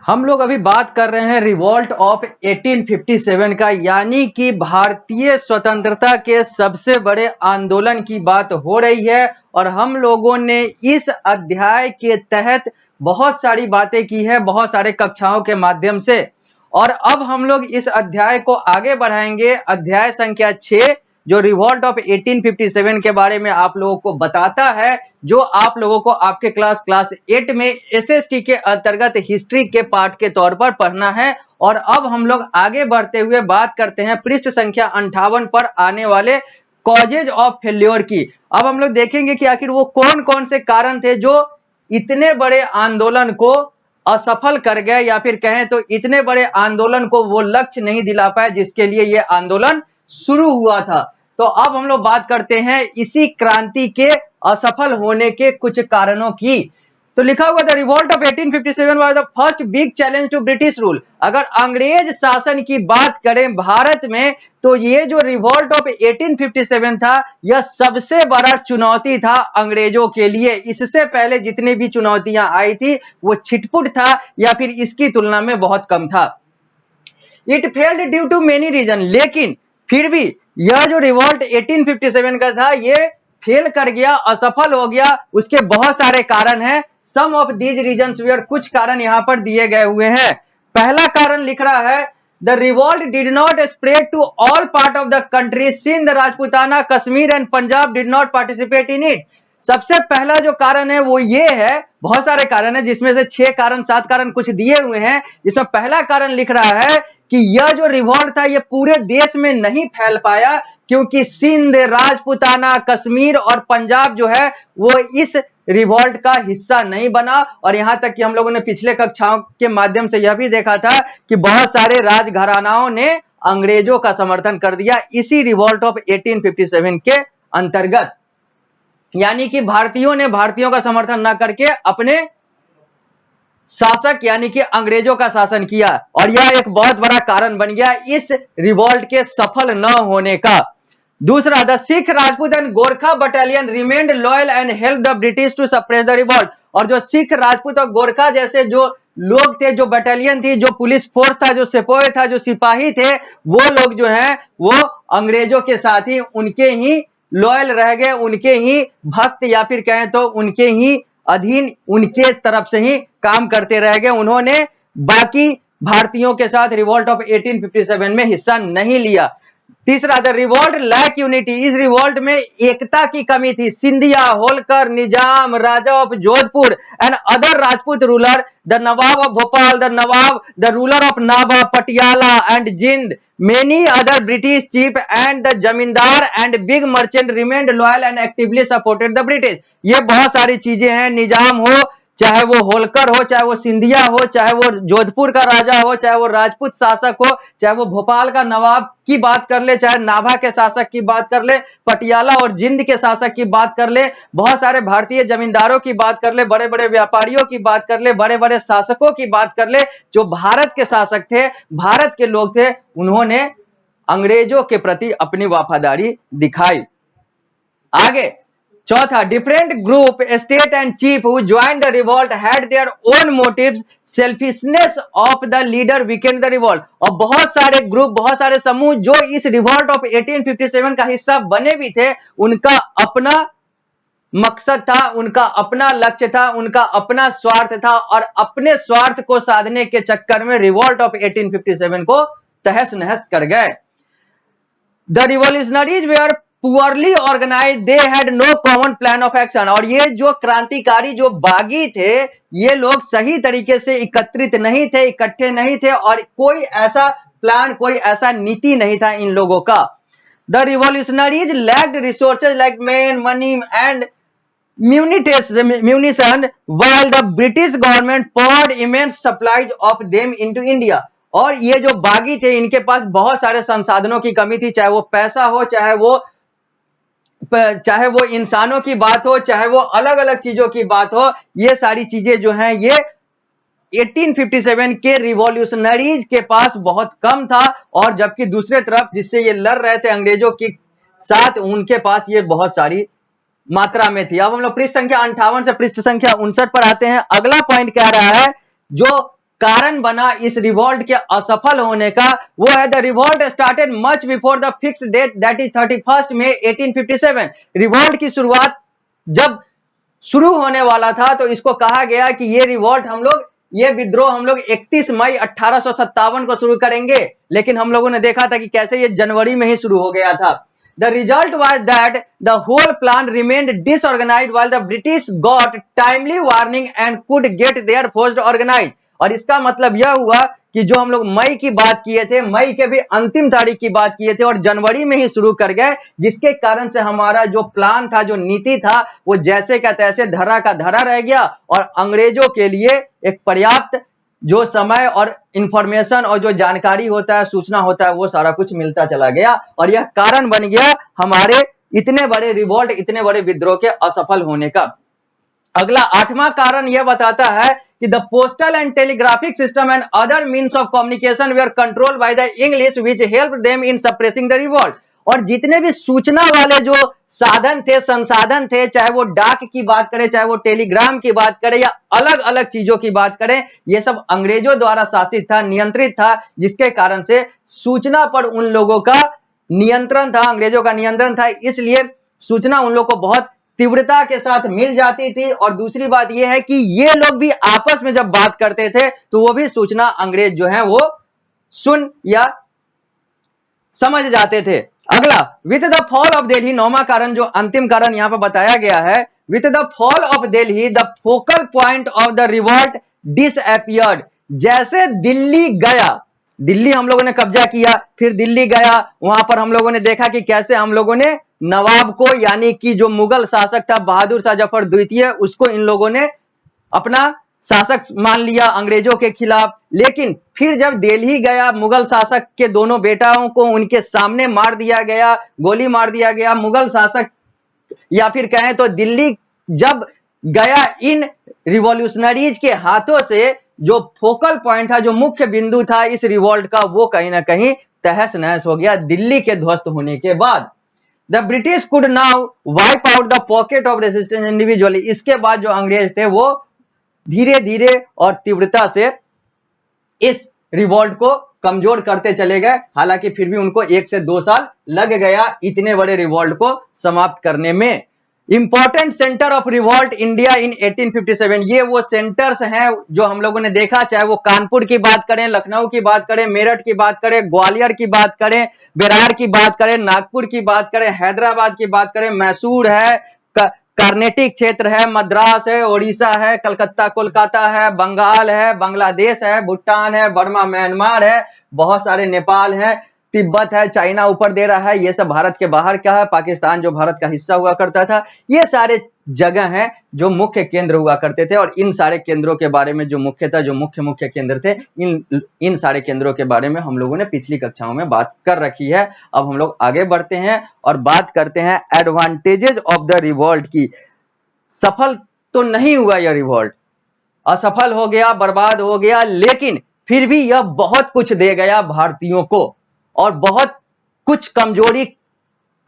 हम लोग अभी बात कर रहे हैं रिवॉल्ट ऑफ 1857 का, यानी कि भारतीय स्वतंत्रता के सबसे बड़े आंदोलन की बात हो रही है। और हम लोगों ने इस अध्याय के तहत बहुत सारी बातें की है, बहुत सारे कक्षाओं के माध्यम से। और अब हम लोग इस अध्याय को आगे बढ़ाएंगे। अध्याय संख्या 6 जो रिवॉल्ट ऑफ 1857 के बारे में आप लोगों को बताता है, जो आप लोगों को आपके क्लास 8 में एसएसटी के अंतर्गत हिस्ट्री के पार्ट के तौर पर पढ़ना है। और अब हम लोग आगे बढ़ते हुए बात करते हैं पृष्ठ संख्या 58 पर आने वाले कॉजेज ऑफ फेल्योर की। अब हम लोग देखेंगे कि आखिर वो कौन कौन से कारण थे जो इतने बड़े आंदोलन को असफल कर गए, या फिर कहें तो इतने बड़े आंदोलन को वो लक्ष्य नहीं दिला पाए जिसके लिए ये आंदोलन शुरू हुआ था। तो अब हम लोग बात करते हैं इसी क्रांति के असफल होने के कुछ कारणों की। तो लिखा हुआ the revolt of 1857 was the first big challenge to British rule. अगर अंग्रेज शासन की बात करें भारत में, तो ये जो रिवॉल्ट ऑफ 1857 था, यह सबसे बड़ा चुनौती था अंग्रेजों के लिए। इससे पहले जितनी भी चुनौतियां आई थी वो छिटपुट था, या फिर इसकी तुलना में बहुत कम था। It failed due to many reason, लेकिन फिर भी यह जो रिवॉल्ट 1857 का था ये फेल कर गया, असफल हो गया। उसके बहुत सारे कारण हैं। सम ऑफ दीज रीजन्स वेयर, कुछ कारण यहां पर दिए गए हुए हैं। पहला कारण लिख रहा है the revolt did not spread to all part of the country, Sindh, Rajputana, Kashmir and Punjab did not participate in it. सबसे पहला जो कारण है वो ये है, बहुत सारे कारण है जिसमें से 6 कारण 7 कारण कुछ दिए हुए हैं, जिसमें पहला कारण लिख रहा है कि यह जो रिवॉल्ट था ये पूरे देश में नहीं फैल पाया, क्योंकि सिंध, राजपूताना, कश्मीर और पंजाब जो है वो इस रिवॉल्ट का हिस्सा नहीं बना। और यहां तक कि हम लोगों ने पिछले कक्षाओं के माध्यम से यह भी देखा था कि बहुत सारे राजघरानाओं ने अंग्रेजों का समर्थन कर दिया इसी रिवॉल्ट ऑफ 1857 के अंतर्गत। यानी कि भारतीयों ने भारतीयों का समर्थन न करके अपने शासक यानी कि अंग्रेजों का शासन किया, और यह एक बहुत बड़ा कारण बन गया इस रिवॉल्ट के सफल न होने का। दूसरा, the Sikh, Rajput and Gorkha battalion remained loyal and help the British to suppress the revolt. और जो सिख, राजपूत और गोरखा जैसे जो लोग थे, जो बटालियन थी, जो पुलिस फोर्स था, जो सिपाही था, जो सिपाही थे, वो लोग जो हैं वो अंग्रेजों के साथ ही उनके ही लॉयल रह गए, उनके ही भक्त, या फिर कहें तो उनके ही अधीन, उनके तरफ से ही काम करते रह गए। उन्होंने बाकी भारतीयों के साथ रिवॉल्ट ऑफ 1857 में हिस्सा नहीं लिया। तीसरा, द रिवॉल्ट लैक यूनिटी, इस रिवॉल्ट में एकता की कमी थी। Scindia, Holkar, Nizam, Raja of Jodhpur and other Rajput ruler, the Nawab of Bhopal, the Nawab, the ruler of Nabha, Patiala and Jind, many other British chief and the जमींदार and big merchant remained loyal and actively supported the British। ये बहुत सारी चीजें हैं, निजाम हो, चाहे वो होलकर हो, चाहे वो सिंधिया हो, चाहे वो जोधपुर का राजा हो, चाहे वो राजपूत शासक हो, चाहे वो भोपाल का नवाब की बात कर ले, चाहे नाभा के शासक की बात कर ले, पटियाला और जिंद के शासक की बात कर ले, बहुत सारे भारतीय जमींदारों की बात कर ले, बड़े बड़े व्यापारियों की बात कर ले, बड़े बड़े शासकों की बात कर ले, जो भारत के शासक थे, भारत के लोग थे, उन्होंने अंग्रेजों के प्रति अपनी वफादारी दिखाई। आगे चौथा, different group, state and chief who joined the revolt had their own motives, selfishness of the leader weakened the revolt. और बहुत सारे ग्रुप, बहुत सारे समूह जो इस रिवॉल्ट ऑफ 1857 का हिस्सा बने भी थे, उनका अपना मकसद था, उनका अपना लक्ष्य था, उनका अपना स्वार्थ था, और अपने स्वार्थ को साधने के चक्कर में रिवॉल्ट ऑफ 1857 को तहस नहस कर गए। The revolutionaries were poorly organise, they had no common plan of action. और ये जो क्रांतिकारी, जो बागी थे, ये लोग सही तरीके से एकत्रित नहीं थे, इकट्ठे नहीं थे, और कोई ऐसा प्लान, कोई ऐसा नीति नहीं था इन लोगों का। The revolutionaries lacked resources like man, money and munition, while the British government poured immense supplies of them into India। और ये जो बागी थे, इनके पास बहुत सारे संसाधनों की कमी थी, चाहे वो पैसा हो, चाहे वो इंसानों की बात हो, चाहे वो अलग अलग चीजों की बात हो। ये सारी चीजें जो हैं ये 1857 के रिवॉल्यूशनरीज के पास बहुत कम था, और जबकि दूसरे तरफ जिससे ये लड़ रहे थे अंग्रेजों के साथ, उनके पास ये बहुत सारी मात्रा में थी। अब हम लोग पृष्ठ संख्या 58 से पृष्ठ संख्या 59 पर आते हैं। अगला पॉइंट कह रहा है जो कारण बना इस रिवॉल्ट के असफल होने का, वो है the revolt started much before the fixed date that is 31 May 1857। Revolt की शुरुआत जब शुरू होने वाला था तो इसको कहा गया कि ये विद्रोह हम लोग 31 मई 1857 को शुरू करेंगे, लेकिन हम लोगों ने देखा था कि कैसे ये जनवरी में ही शुरू हो गया था। The result was that the whole plan remained disorganized while the British got timely warning and could get their forces organized। और इसका मतलब यह हुआ कि जो हम लोग मई की बात किए थे, मई के भी अंतिम तारीख की बात किए थे और जनवरी में ही शुरू कर गए, जिसके कारण से हमारा जो प्लान था, जो नीति था, वो जैसे का तैसे धरा का धरा रह गया और अंग्रेजों के लिए एक पर्याप्त जो समय और इंफॉर्मेशन और जो जानकारी होता है, सूचना होता है, वो सारा कुछ मिलता चला गया और यह कारण बन गया हमारे इतने बड़े रिवॉल्ट, इतने बड़े विद्रोह के असफल होने का। अगला 8वां कारण यह बताता है कि the postal and telegraphic system and other means of communication were controlled by the English which help them in suppressing the revolt. और जितने भी सूचना वाले जो साधन थे, संसाधन थे, चाहे वो डाक की बात करें, चाहे वो टेलीग्राम की बात करें या अलग अलग चीजों की बात करें, ये सब अंग्रेजों द्वारा शासित था, नियंत्रित था, जिसके कारण से सूचना पर उन लोगों का नियंत्रण था, अंग्रेजों का नियंत्रण था, इसलिए सूचना उन लोगों को बहुत तीव्रता के साथ मिल जाती थी। और दूसरी बात यह है कि ये लोग भी आपस में जब बात करते थे तो वो भी सूचना अंग्रेज जो है वो सुन या समझ जाते थे। अगला, with the fall of Delhi, 9वां कारण जो अंतिम कारण यहां पर बताया गया है, with the fall of Delhi the focal point of the revolt disappeared. जैसे दिल्ली गया, दिल्ली हम लोगों ने कब्जा किया, फिर दिल्ली गया, वहां पर हम लोगों ने देखा कि कैसे हम लोगों ने नवाब को, यानी कि जो मुगल शासक था बहादुर शाह जफर द्वितीय, उसको इन लोगों ने अपना शासक मान लिया अंग्रेजों के खिलाफ। लेकिन फिर जब दिल्ली गया, मुगल शासक के दोनों बेटाओं को उनके सामने मार दिया गया, गोली मार दिया गया। मुगल शासक या फिर कहें तो दिल्ली जब गया, इन रिवॉल्यूशनरीज के हाथों से जो फोकल पॉइंट था, जो मुख्य बिंदु था इस रिवॉल्ट का, वो कहीं ना कहीं तहस नहस हो गया दिल्ली के ध्वस्त होने के बाद। The British could now wipe out the pocket of resistance individually. इसके बाद जो अंग्रेज थे वो धीरे धीरे और तीव्रता से इस रिवॉल्ट को कमजोर करते चले गए। हालांकि फिर भी उनको 1 से 2 साल लग गया इतने बड़े रिवॉल्ट को समाप्त करने में। Important centre of revolt India in 1857, ये वो सेंटर्स हैं जो हम लोगों ने देखा, चाहे वो कानपुर की बात करें, लखनऊ की बात करें, मेरठ की बात करें, ग्वालियर की बात करें, बेरार की बात करें, नागपुर की बात करें, हैदराबाद की बात करें, मैसूर है, कर्नाटक क्षेत्र है, मद्रास है, ओडिशा है, कलकत्ता कोलकाता है, बंगाल है, बांग्लादेश है, भूटान है, बर्मा म्यांमार है, बहुत सारे नेपाल है, तिब्बत है, चाइना ऊपर दे रहा है, ये सब भारत के बाहर का है, पाकिस्तान जो भारत का हिस्सा हुआ करता था, ये सारे जगह हैं जो मुख्य केंद्र हुआ करते थे। और इन सारे केंद्रों के बारे में जो मुख्यतः जो मुख्य केंद्र थे, इन सारे केंद्रों के बारे में हम लोगों ने पिछली कक्षाओं में बात कर रखी है। अब हम लोग आगे बढ़ते हैं और बात करते हैं एडवांटेजेस ऑफ द रिवॉल्ट की। सफल तो नहीं हुआ यह रिवॉल्ट, असफल हो गया, बर्बाद हो गया, लेकिन फिर भी यह बहुत कुछ दे गया भारतीयों को और बहुत कुछ कमजोरी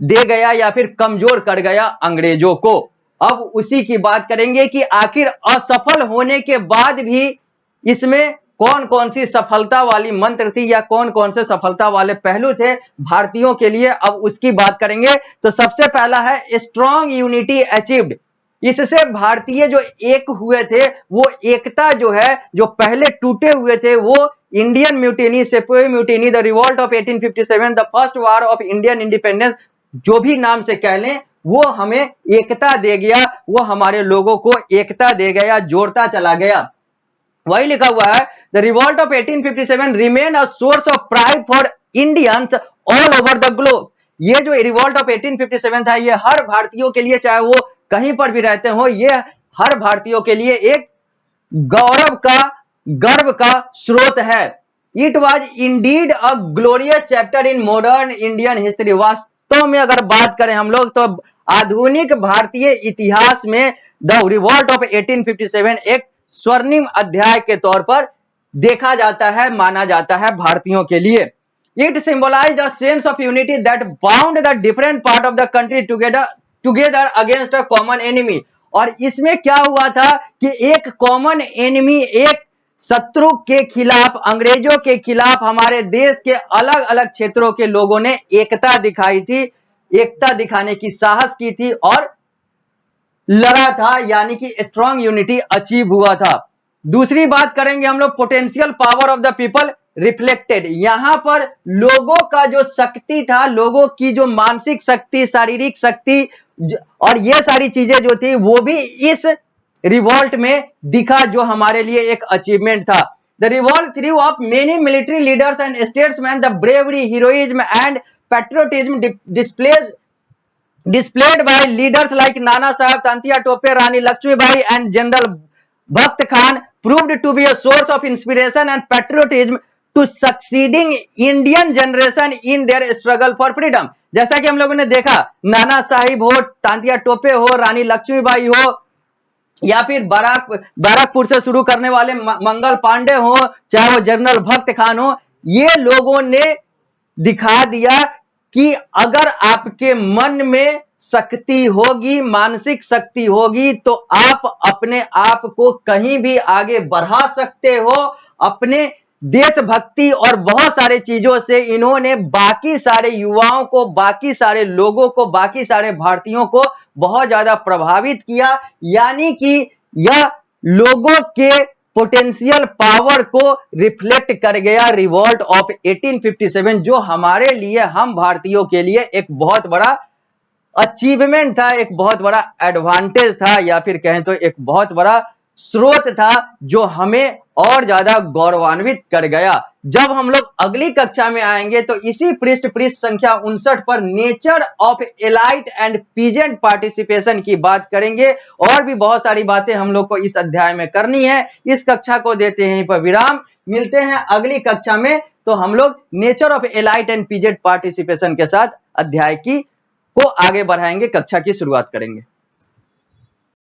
दे गया या फिर कमजोर कर गया अंग्रेजों को। अब उसी की बात करेंगे कि आखिर असफल होने के बाद भी इसमें कौन कौन सी सफलता वाली मंत्र थी या कौन कौन से सफलता वाले पहलू थे भारतीयों के लिए, अब उसकी बात करेंगे। तो सबसे पहला है स्ट्रॉन्ग यूनिटी अचीव्ड। इससे भारतीय जो एक हुए थे, वो एकता जो है, जो पहले टूटे हुए थे, वो Indian mutiny, सेपोई mutiny, the revolt of 1857, the first war of Indian independence, जो भी नाम से कह लें, वो हमें एकता दे गया, वो हमारे लोगों को एकता दे गया, जोड़ता चला गया। वही लिखा हुआ है, the revolt of 1857 remain a source of pride for Indians all over the globe. ये जो रिवॉल्ट ऑफ 1857 था, ये हर भारतीयों के लिए, चाहे वो कहीं पर भी रहते हो, ये हर भारतीयों के लिए एक गौरव का, गर्व का स्रोत है। It was indeed a glorious chapter in modern Indian history. वास्तव में अगर बात करें हम लोग तो आधुनिक भारतीय इतिहास में द रिवॉल्ट ऑफ 1857 एक स्वर्णिम अध्याय के तौर पर देखा जाता है, माना जाता है भारतीयों के लिए। It symbolised a sense of unity that bound the different part of the country together against a common enemy. और इसमें क्या हुआ था कि एक कॉमन एनिमी, एक शत्रु के खिलाफ, अंग्रेजों के खिलाफ हमारे देश के अलग अलग क्षेत्रों के लोगों ने एकता दिखाई थी, एकता दिखाने की साहस की थी और लड़ा था, यानी कि स्ट्रॉन्ग यूनिटी अचीव हुआ था। दूसरी बात करेंगे हम लोग potential power of the people reflected. यहां पर लोगों का जो शक्ति था, लोगों की जो मानसिक शक्ति, शारीरिक शक्ति और ये सारी चीजें जो थी वो भी इस रिवॉल्ट में दिखा, जो हमारे लिए एक अचीवमेंट था। The revolt through of many military leaders and statesman, the bravery, heroism and patriotism displayed by leaders like Nana Saheb, Tantia Tope, Rani Lakshmibai and General Bakt Khan proved to be a source of inspiration and patriotism to succeeding Indian generation in their struggle for freedom। जैसा कि हम लोगों ने देखा, नाना साहिब हो, तांतिया टोपे हो, रानी लक्ष्मीबाई हो, या फिर बैरकपुर से शुरू करने वाले मंगल पांडे हो, चाहे वो जनरल भक्त खान हो, ये लोगों ने दिखा दिया कि अगर आपके मन में शक्ति होगी, मानसिक शक्ति होगी, तो आप अपने आप को कहीं भी आगे बढ़ा सकते हो। अपने देशभक्ति और बहुत सारे चीजों से इन्होंने बाकी सारे युवाओं को, बाकी सारे लोगों को, बाकी सारे भारतीयों को बहुत ज्यादा प्रभावित किया, यानी कि यह लोगों के पोटेंशियल पावर को रिफ्लेक्ट कर गया रिवॉल्ट ऑफ 1857, जो हमारे लिए, हम भारतीयों के लिए एक बहुत बड़ा अचीवमेंट था, एक बहुत बड़ा एडवांटेज था, या फिर कहें तो एक बहुत बड़ा स्रोत था जो हमें और ज्यादा गौरवान्वित कर गया। जब हम लोग अगली कक्षा में आएंगे तो इसी पृष्ठ संख्या 59 पर nature of elite and peasant participation की बात करेंगे, और भी बहुत सारी बातें हम लोग को इस अध्याय में करनी है। इस कक्षा को देते हैं यहीं पर विराम, मिलते हैं अगली कक्षा में, तो हम लोग nature of elite and peasant participation के साथ अध्याय को आगे बढ़ाएंगे, कक्षा की शुरुआत करेंगे।